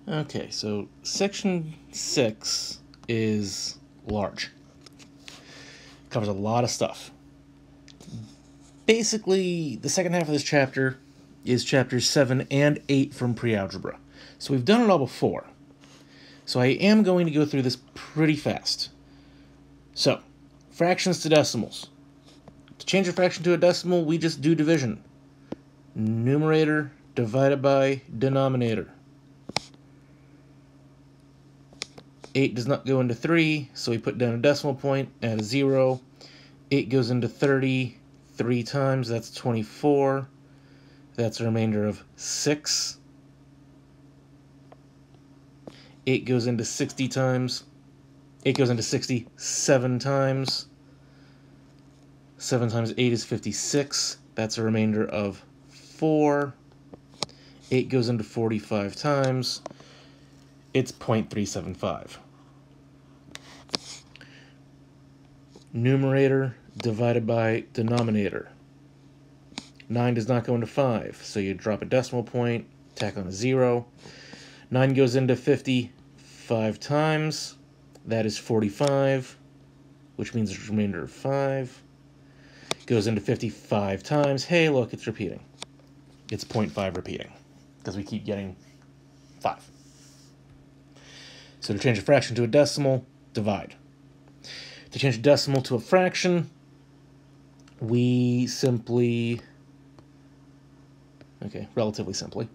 Okay, so section 6 is large. Covers a lot of stuff. Basically, the second half of this chapter is chapters 7 and 8 from pre-algebra. So we've done it all before. So I am going to go through this pretty fast. So, fractions to decimals. To change a fraction to a decimal, we just do division. Numerator divided by denominator. 8 does not go into 3, so we put down a decimal point, add a 0. 8 goes into 30 3 times, that's 24. That's a remainder of 6. 8 goes into 60 times. 8 goes into 60 7 times. 7 times 8 is 56. That's a remainder of 4. 8 goes into 45 times. It's 0.375. Numerator divided by denominator. 9 does not go into 5, so you drop a decimal point, tack on a 0. 9 goes into 50 5 times. That is 45, which means it's a remainder of 5. Goes into 55 times. Hey, look, it's repeating. It's 0.5 repeating, because we keep getting 5. So to change a fraction to a decimal, divide. To change a decimal to a fraction, we simply, relatively simply,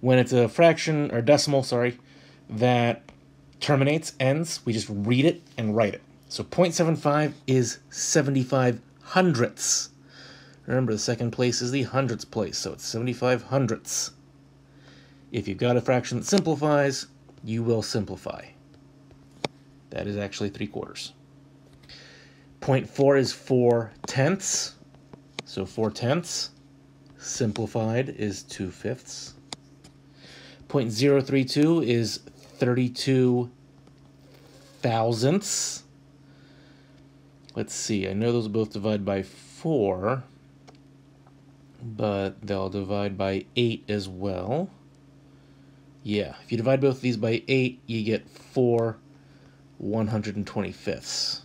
when it's a fraction, or decimal, that terminates, ends, we just read it and write it. So 0.75 is 75 hundredths. Remember, the second place is the hundredths place, so it's 75 hundredths. If you've got a fraction that simplifies, you will simplify. That is actually 3/4. 0.4 is 4 tenths. So 4 tenths simplified is 2/5. 0.032 is 32 thousandths. Let's see, I know those both divide by 4, but they'll divide by 8 as well. Yeah, if you divide both of these by 8, you get 4 125ths.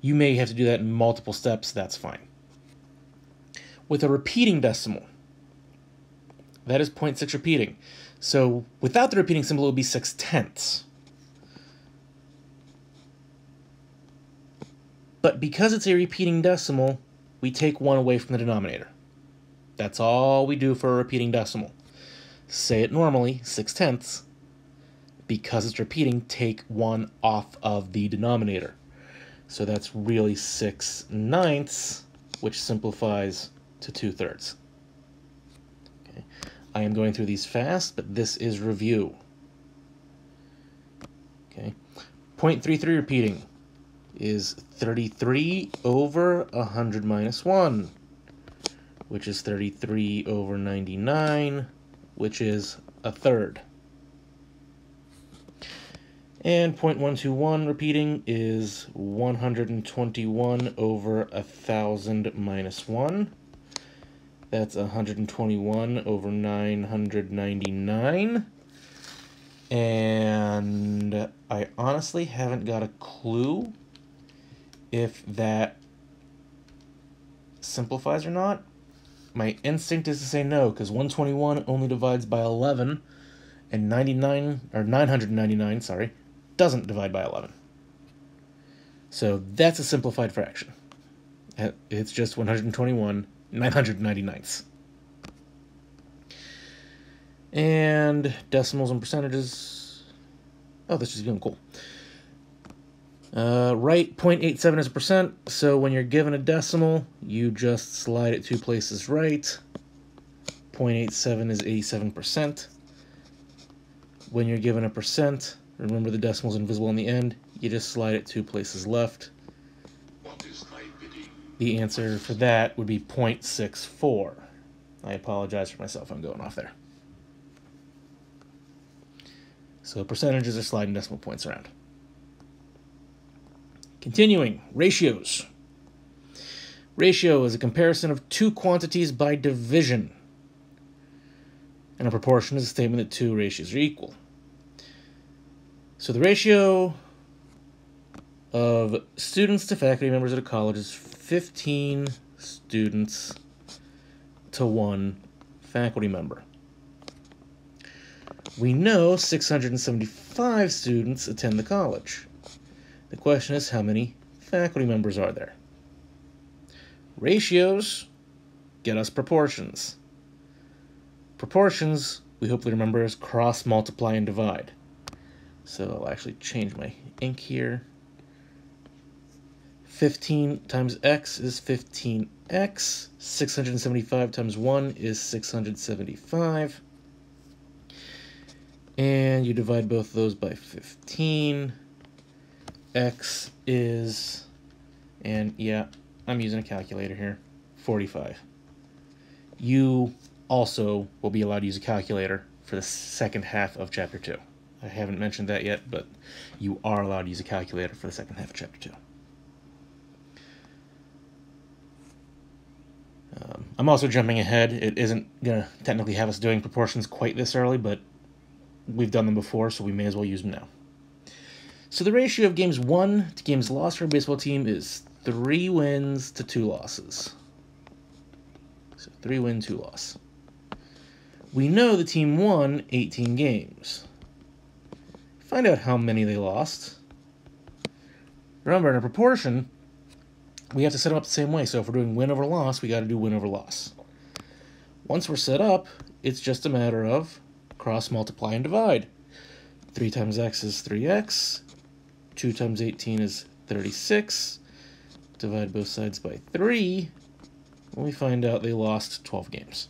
You may have to do that in multiple steps, that's fine. With a repeating decimal, that is 0.6 repeating. So without the repeating symbol, it would be 6 tenths. But because it's a repeating decimal, we take 1 away from the denominator. That's all we do for a repeating decimal. Say it normally, 6 tenths. Because it's repeating, take 1 off of the denominator. So that's really 6 ninths, which simplifies to 2/3. Okay. I am going through these fast, but this is review. Okay. 0.33 repeating is 33 over 100 minus 1, which is 33 over 99, which is 1/3. And 0.121 repeating is 121 over 1,000 minus 1. That's 121 over 999. And I honestly haven't got a clue if that simplifies or not. My instinct is to say no, because 121 only divides by 11, and 999, doesn't divide by 11. So that's a simplified fraction. It's just 121 999ths. And decimals and percentages. Oh, this is going cool. Write 0.87 as a percent. So when you're given a decimal, you just slide it 2 places right. 0.87 is 87%. When you're given a percent, remember the decimal's invisible in the end, you just slide it 2 places left. The answer for that would be 0.64. I apologize for myself, I'm going off there. So percentages are sliding decimal points around. Continuing, ratios. Ratio is a comparison of two quantities by division. And a proportion is a statement that two ratios are equal. So the ratio of students to faculty members at a college is 15 students to 1 faculty member. We know 675 students attend the college. The question is, how many faculty members are there? Ratios get us proportions. Proportions, we hopefully remember, as cross, multiply, and divide. So I'll actually change my ink here. 15 times x is 15x. 675 times 1 is 675. And you divide both those by 15. X is, and yeah, I'm using a calculator here, 45. You also will be allowed to use a calculator for the second half of Chapter 2. I haven't mentioned that yet, but you are allowed to use a calculator for the second half of Chapter 2. I'm also jumping ahead. It isn't going to technically have us doing proportions quite this early, but we've done them before, so we may as well use them now. So the ratio of games won to games lost for a baseball team is 3 wins to 2 losses. So 3 win, 2 loss. We know the team won 18 games. Find out how many they lost. Remember, in a proportion, we have to set them up the same way. So if we're doing win over loss, we got to do win over loss. Once we're set up, it's just a matter of cross, multiply, and divide. 3 times x is 3x. 2 times 18 is 36. Divide both sides by 3. And we find out they lost 12 games.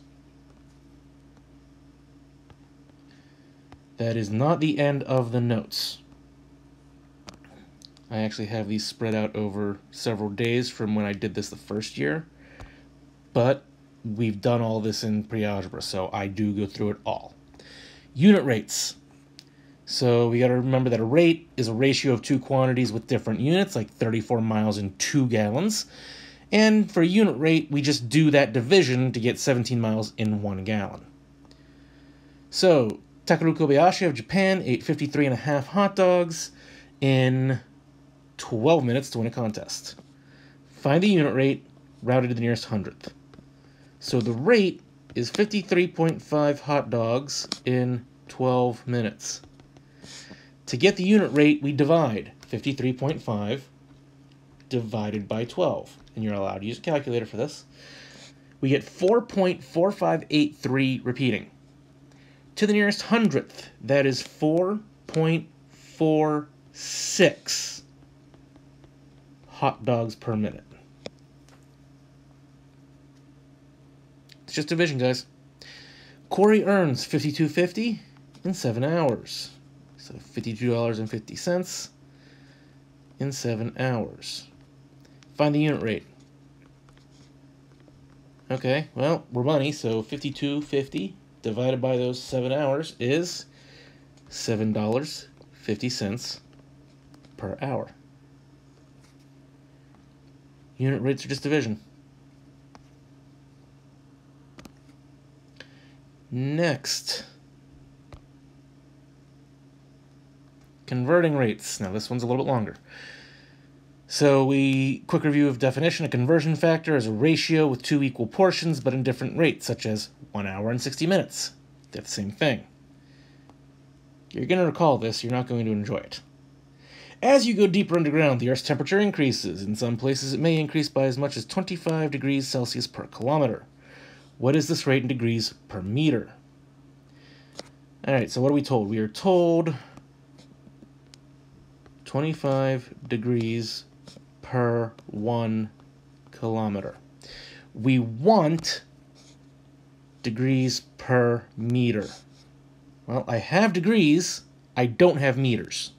That is not the end of the notes. I actually have these spread out over several days from when I did this the first year. But we've done all this in pre-algebra, so I do go through it all. Unit rates. So we got to remember that a rate is a ratio of two quantities with different units, like 34 miles and 2 gallons. And for a unit rate, we just do that division to get 17 miles in 1 gallon. So Takeru Kobayashi of Japan ate 53.5 hot dogs in 12 minutes to win a contest. Find the unit rate, rounded to the nearest hundredth. So the rate is 53.5 hot dogs in 12 minutes. To get the unit rate, we divide 53.5 divided by 12. And you're allowed to use a calculator for this. We get 4.4583 repeating. To the nearest hundredth, that is 4.46 hot dogs per minute. It's just division, guys. Corey earns $52.50 in 7 hours. So $52.50 in 7 hours. Find the unit rate. Okay, well, we're money, so $52.50 divided by those 7 hours is $7.50 per hour. Unit rates are just division. Next, converting rates. Now this one's a little bit longer. So quick review of definition. A conversion factor is a ratio with two equal portions but in different rates, such as 1 hour and 60 minutes. They're the same thing. You're going to recall this, you're not going to enjoy it. As you go deeper underground, the Earth's temperature increases. In some places it may increase by as much as 25 degrees Celsius per kilometer. What is this rate in degrees per meter? Alright, so what are we told? We are told 25 degrees per 1 kilometer. We want degrees per meter. Well, I have degrees, I don't have meters.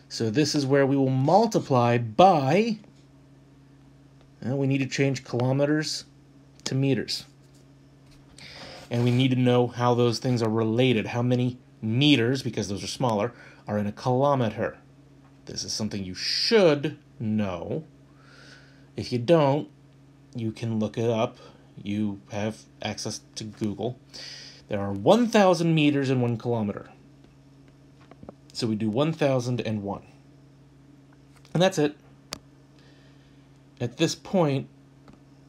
So this is where we will multiply by, we need to change kilometers to meters. And we need to know how those things are related. How many meters, because those are smaller, are in a kilometer. This is something you should know. If you don't, you can look it up. You have access to Google. There are 1,000 meters in 1 kilometer. So we do 1,001. And that's it. At this point,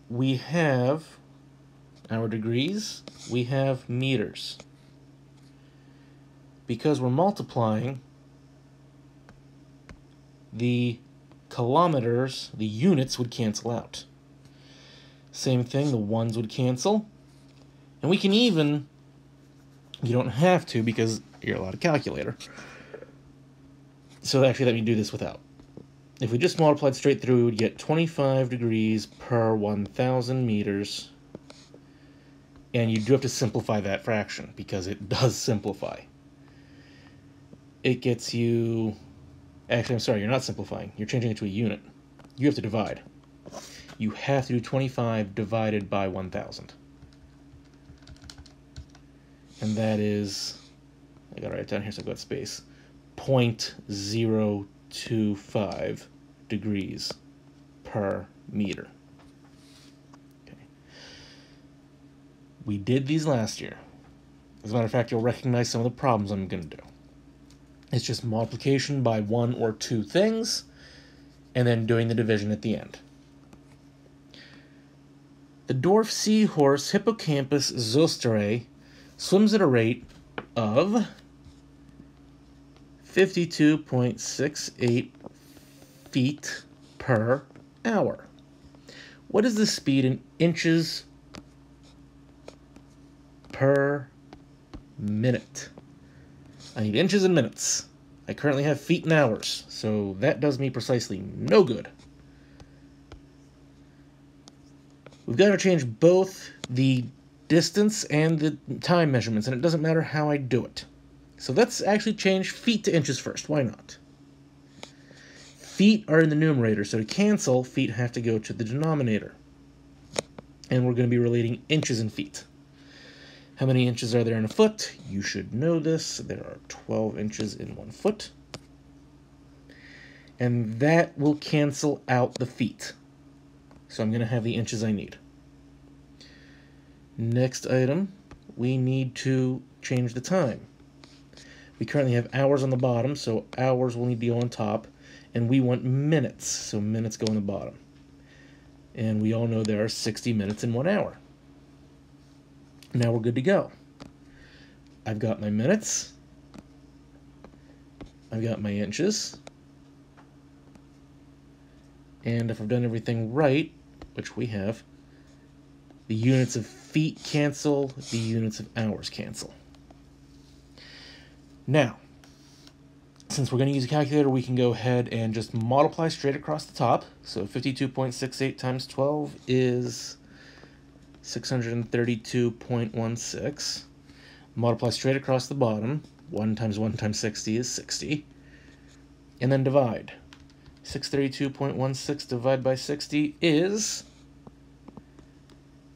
we have our degrees, we have meters. Because we're multiplying, the kilometers, the units would cancel out. Same thing, the ones would cancel. And we can even, you don't have to because you're allowed a calculator. So actually let me do this without. If we just multiplied straight through, we would get 25 degrees per 1,000 meters. And you do have to simplify that fraction because it does simplify. It gets you... Actually, I'm sorry, you're not simplifying. You're changing it to a unit. You have to divide. You have to do 25 divided by 1,000. And that is... I gotta write it down here so I've got space. 0.025 degrees per meter. Okay. We did these last year. As a matter of fact, you'll recognize some of the problems I'm going to do. It's just multiplication by one or two things, and then doing the division at the end. The dwarf seahorse Hippocampus zosterae swims at a rate of 52.68 feet per hour. What is the speed in inches per minute? I need inches and minutes. I currently have feet and hours, so that does me precisely no good. We've got to change both the distance and the time measurements, and it doesn't matter how I do it. So let's actually change feet to inches first. Why not? Feet are in the numerator, so to cancel, feet have to go to the denominator. And we're going to be relating inches and feet. How many inches are there in a foot? You should know this. There are 12 inches in 1 foot. And that will cancel out the feet. So I'm going to have the inches I need. Next item, we need to change the time. We currently have hours on the bottom, so hours will need to go on top. And we want minutes, so minutes go on the bottom. And we all know there are 60 minutes in 1 hour. Now we're good to go. I've got my minutes. I've got my inches. And if I've done everything right, which we have, the units of feet cancel, the units of hours cancel. Now, since we're going to use a calculator, we can go ahead and just multiply straight across the top. So 52.68 times 12 is 632.16. Multiply straight across the bottom. 1 times 1 times 60 is 60. And then divide. 632.16 divided by 60 is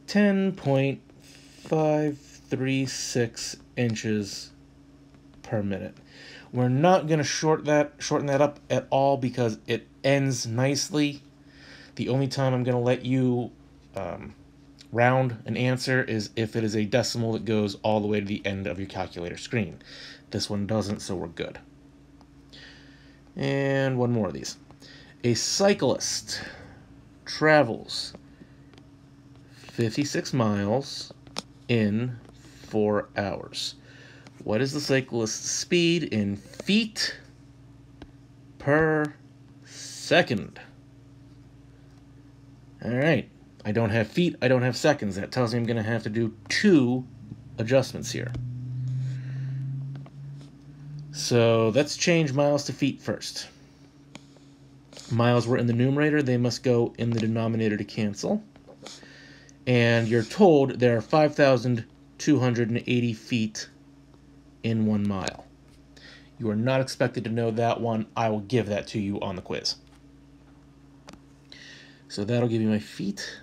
10.536 inches per minute. We're not going to shorten that up at all because it ends nicely. The only time I'm going to let you round an answer is if it is a decimal that goes all the way to the end of your calculator screen. This one doesn't, so we're good. And one more of these. A cyclist travels 56 miles in 4 hours. What is the cyclist's speed in feet per second? All right. I don't have feet, I don't have seconds. That tells me I'm going to have to do 2 adjustments here. So let's change miles to feet first. Miles were in the numerator. They must go in the denominator to cancel. And you're told there are 5,280 feet in 1 mile. You are not expected to know that one. I will give that to you on the quiz. So that'll give you my feet.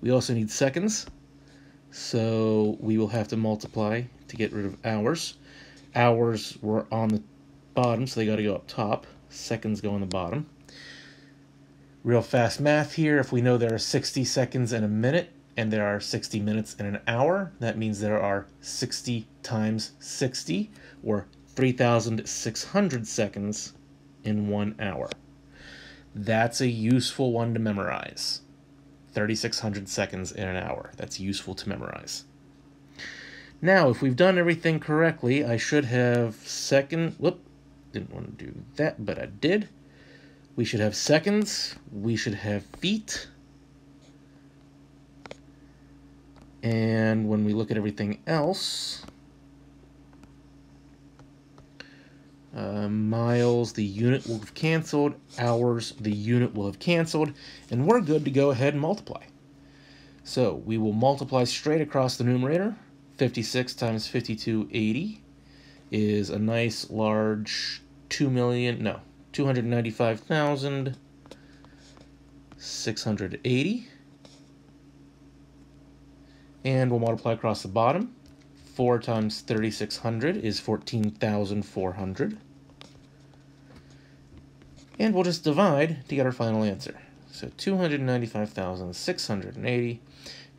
We also need seconds. So we will have to multiply to get rid of hours. Hours were on the bottom, so they got to go up top. Seconds go on the bottom. Real fast math here. If we know there are 60 seconds in a minute, and there are 60 minutes in an hour. That means there are 60 times 60, or 3,600 seconds in 1 hour. That's a useful one to memorize. 3,600 seconds in an hour. That's useful to memorize. Now, if we've done everything correctly, I should have didn't want to do that, but I did. We should have seconds. We should have feet. And when we look at everything else, miles, the unit will have canceled. Hours, the unit will have canceled. And we're good to go ahead and multiply. So we will multiply straight across the numerator. 56 times 5280 is a nice large 295,680. And we'll multiply across the bottom. 4 times 3,600 is 14,400. And we'll just divide to get our final answer. So 295,680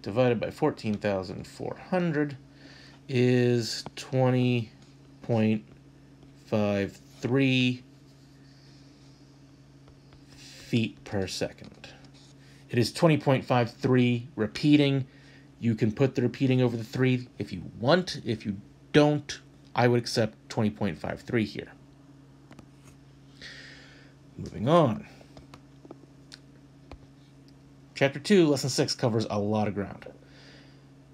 divided by 14,400 is 20.53 feet per second. It is 20.53 repeating. You can put the repeating over the 3 if you want. If you don't, I would accept 20.53 here. Moving on. Chapter 2, Lesson 6 covers a lot of ground.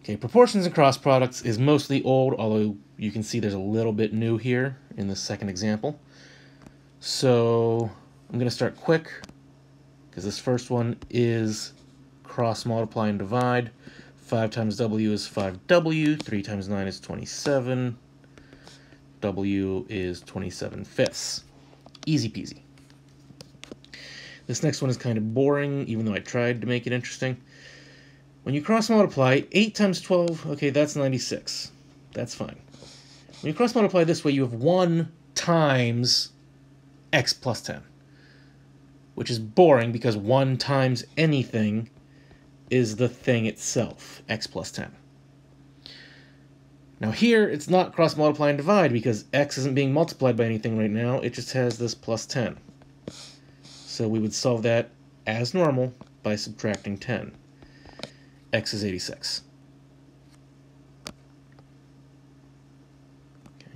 Okay, proportions and cross products is mostly old, although you can see there's a little bit new here in the second example. So I'm going to start quick, because this first one is cross multiply and divide. 5 times W is 5W, 3 times 9 is 27, W is 27/5. Easy peasy. This next one is kind of boring, even though I tried to make it interesting. When you cross multiply, 8 times 12, okay, that's 96. That's fine. When you cross multiply this way, you have 1 times x plus 10, which is boring because 1 times anything is the thing itself, x plus 10. Now here, it's not cross multiply and divide because x isn't being multiplied by anything right now. It just has this plus 10. So we would solve that as normal by subtracting 10. X is 86. Okay.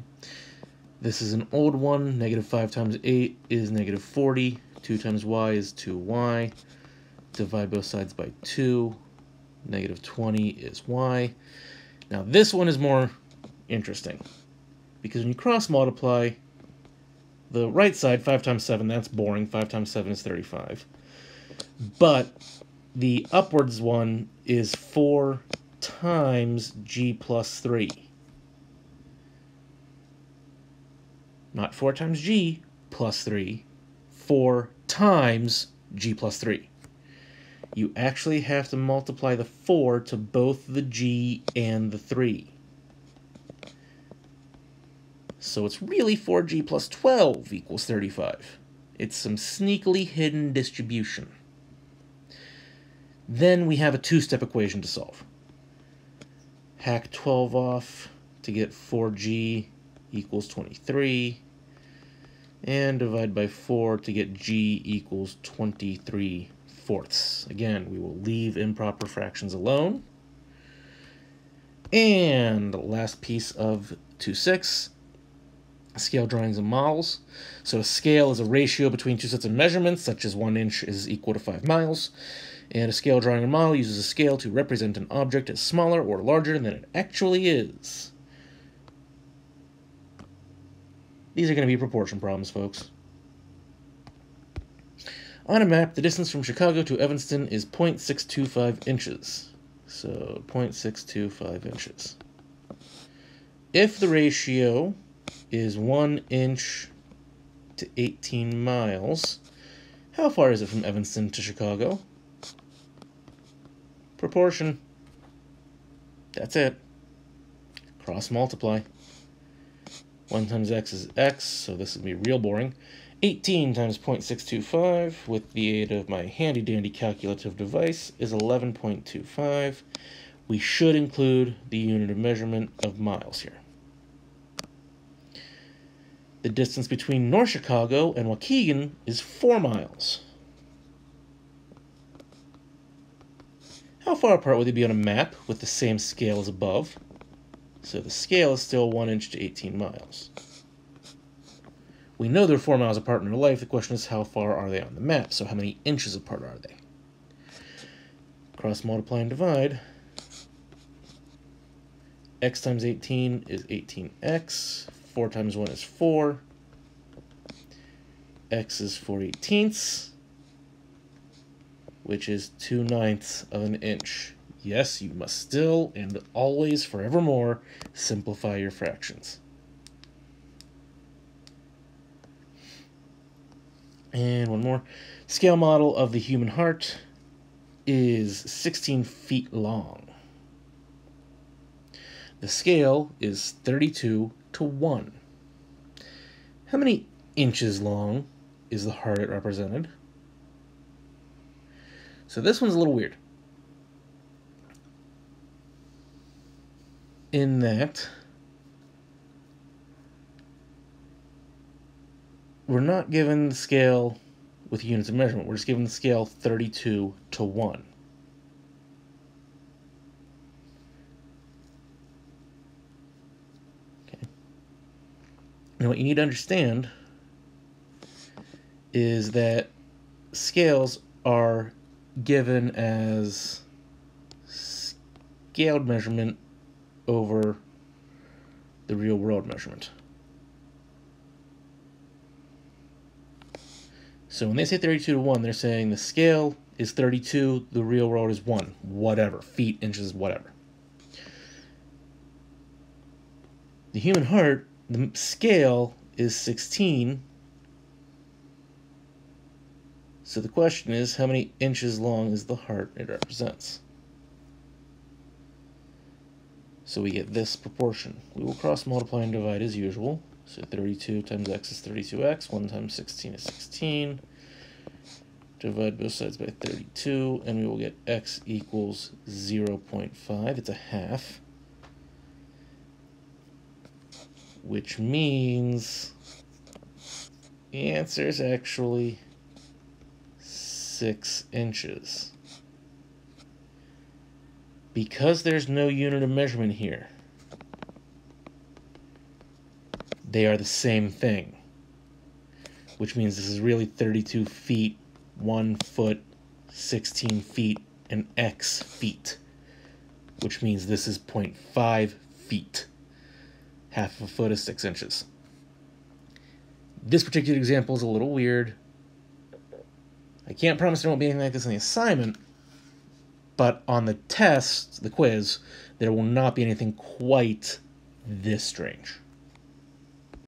This is an old one. Negative 5 times 8 is negative 40. 2 times y is 2y. Divide both sides by 2. Negative 20 is y. Now this one is more interesting, because when you cross multiply, the right side, 5 times 7, that's boring. 5 times 7 is 35. But the upwards one is 4 times g plus 3. Not 4 times g plus 3. 4 times g plus 3. You actually have to multiply the 4 to both the g and the 3. So it's really 4g plus 12 equals 35. It's some sneakily hidden distribution. Then we have a two-step equation to solve. Hack 12 off to get 4g equals 23. And divide by 4 to get g equals 23/4. Again, we will leave improper fractions alone. And the last piece of 2/6. Scale drawings and models. So a scale is a ratio between two sets of measurements, such as 1 inch is equal to 5 miles. And a scale drawing or model uses a scale to represent an object as smaller or larger than it actually is. These are going to be proportion problems, folks. On a map, the distance from Chicago to Evanston is 0.625 inches. So 0.625 inches. If the ratio is 1 inch to 18 miles, how far is it from Evanston to Chicago? Proportion. That's it. Cross multiply. 1 times x is x, so this would be real boring. 18 times 0.625 with the aid of my handy-dandy calculative device is 11.25. We should include the unit of measurement of miles here. The distance between North Chicago and Waukegan is 4 miles. How far apart would they be on a map with the same scale as above? So the scale is still 1 inch to 18 miles. We know they're 4 miles apart in real life. The question is, how far are they on the map? So how many inches apart are they? Cross multiply and divide. X times 18 is 18x. 4 times 1 is 4. X is 4/18, which is 2/9 of an inch. Yes, you must still and always forevermore simplify your fractions. And one more. Scale model of the human heart is 16 feet long. The scale is 32 to 1. How many inches long is the heart it represented? So this one's a little weird, in that we're not given the scale with units of measurement. We're just given the scale 32 to 1. Okay. Now what you need to understand is that scales are given as scaled measurement over the real world measurement. So when they say 32 to 1, they're saying the scale is 32, the real world is 1, whatever, feet, inches, whatever. The human heart, the scale is 16. So the question is, how many inches long is the heart it represents? So we get this proportion. We will cross multiply and divide as usual. So 32 times x is 32x, 1 times 16 is 16. Divide both sides by 32, and we will get x equals 0.5. It's a half. Which means the answer is actually 6 inches. Because there's no unit of measurement here, they are the same thing, which means this is really 32 feet, 1 foot, 16 feet, and x feet, which means this is 0.5 feet. Half of a foot is 6 inches. This particular example is a little weird. I can't promise there won't be anything like this in the assignment, but on the test, the quiz, there will not be anything quite this strange.